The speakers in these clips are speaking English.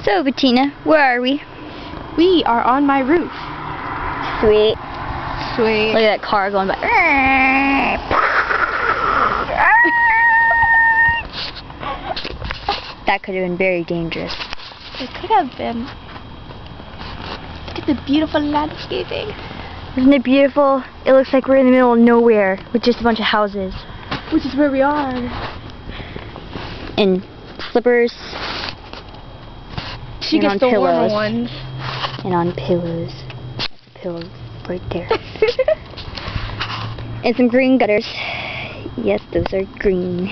So, Bettina, where are we? We are on my roof. Sweet. Sweet. Look at that car going by. That could have been very dangerous. It could have been. Look at the beautiful landscaping. Isn't it beautiful? It looks like we're in the middle of nowhere with just a bunch of houses. Which is where we are. And slippers. She and gets on the pillows. warmer ones. And on pillows. Pillows right there. And some green gutters. Yes, those are green.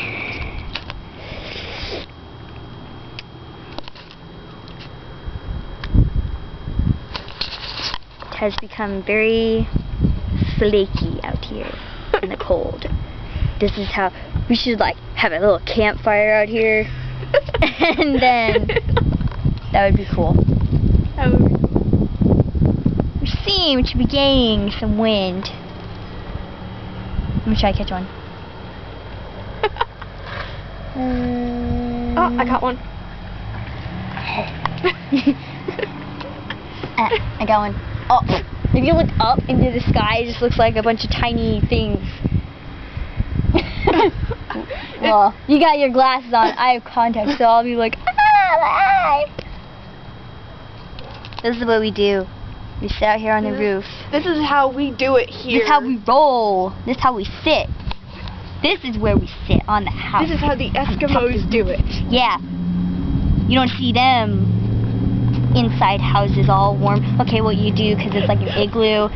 It has become very flaky out here in the cold. This is how we should like have a little campfire out here. And then that would be cool. That would be cool. We seem to be gaining some wind. Let me try to catch one. Oh, I got one. I got one. Oh, if you look up into the sky, it just looks like a bunch of tiny things. Well, you got your glasses on. I have contacts, so I'll be like, ah! This is what we do. We sit out here on the roof. This is how we do it here. This is how we roll. This is how we sit. This is where we sit on the house. This is how the Eskimos do it. Yeah. You don't see them inside houses all warm. Okay, well you do because it's like an igloo.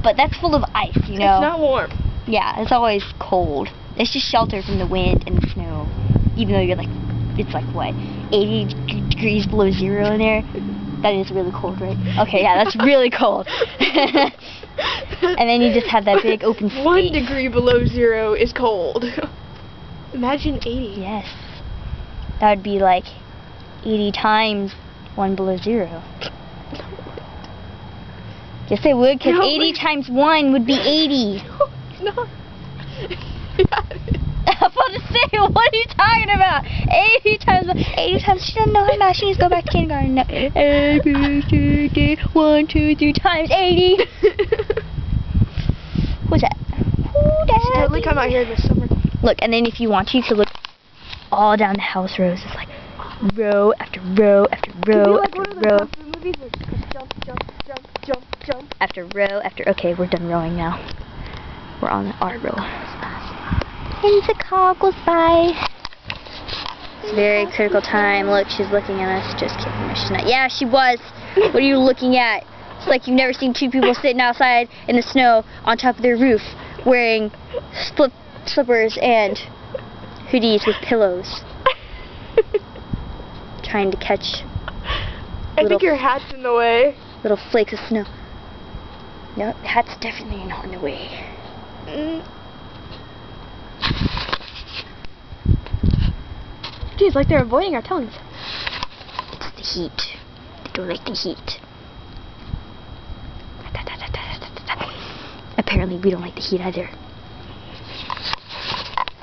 But that's full of ice, you know. It's not warm. Yeah, it's always cold. It's just shelter from the wind and the snow. Even though you're like, it's like what, 80 degrees below zero in there? That is really cold, right? Okay, yeah, that's really cold. And then you just have that big open space. 1 degree below zero is cold. Imagine 80. Yes. That would be like 80 times 1 below zero. Yes, it would, because 80 times 1 would be 80. No, it's not. I'm about to say, what are you talking about? 80 times 1. 80 times, she doesn't know her math. She needs to go back to kindergarten. No. A, B, C, D, 1, 2, 3 times 80. Who's that? Who that? She's totally come out here in the summer. Look, and then if you want to, you could look all down the house rows. It's like row after row after row after row. Jump, jump, jump, jump, jump. After row after. Okay, we're done rowing now. We're on our row. And the car goes by. It's a very critical time. Look, she's looking at us. Just kidding. No, she's not. Yeah, she was. What are you looking at? It's like you've never seen two people sitting outside in the snow on top of their roof wearing slippers and hoodies with pillows. Trying to catch I think your hat's in the way. little flakes of snow. No, the hat's definitely not in the way. Geez, like they're avoiding our tongues. It's the heat. They don't like the heat. Apparently we don't like the heat either.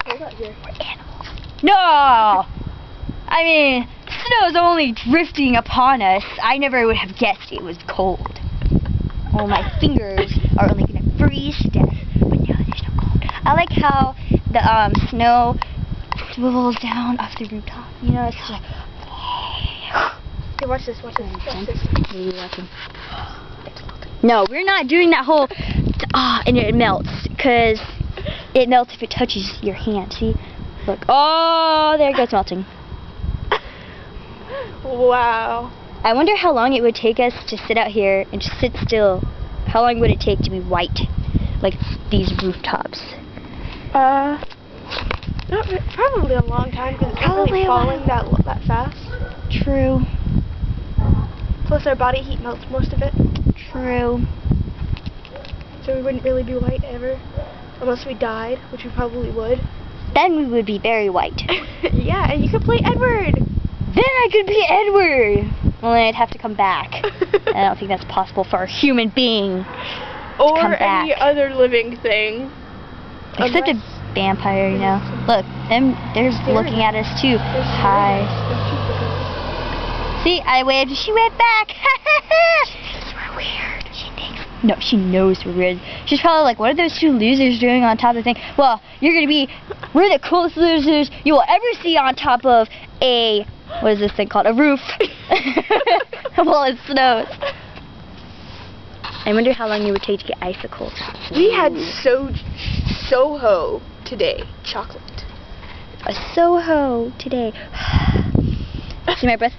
We're animals. No! I mean, snow's only drifting upon us. I never would have guessed it was cold. Oh, my fingers are only going to freeze to death. But no, there's no cold. I like how the snow swivels down off the rooftop. You know, it's just like... Hey, watch this, watch this, watch this. What are you watching? No, we're not doing that whole... and it melts. Because it melts if it touches your hand. See? Look. Oh, there it goes melting. Wow. I wonder how long it would take us to sit out here and just sit still. How long would it take to be white? Like these rooftops. Probably a long time because it's not really falling that fast. True. Plus our body heat melts most of it. True. So we wouldn't really be white ever. Unless we died, which we probably would. Then we would be very white. Yeah, and you could play Edward. Then I could be Edward. Only I'd have to come back. I don't think that's possible for a human being. Or come any back. other living thing. Except a vampire, you know. Look, they're looking at us too. Hi. See, I waved, she waved back. We're weird. No, she knows we're weird. She's probably like, what are those two losers doing on top of the thing? Well, we're the coolest losers you will ever see on top of a, what is this thing called? A roof. While it snows. I wonder how long it would take to get icicles. We had Soho today. Chocolate. A Soho today. See my breath?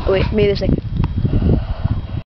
Oh, wait, maybe there's like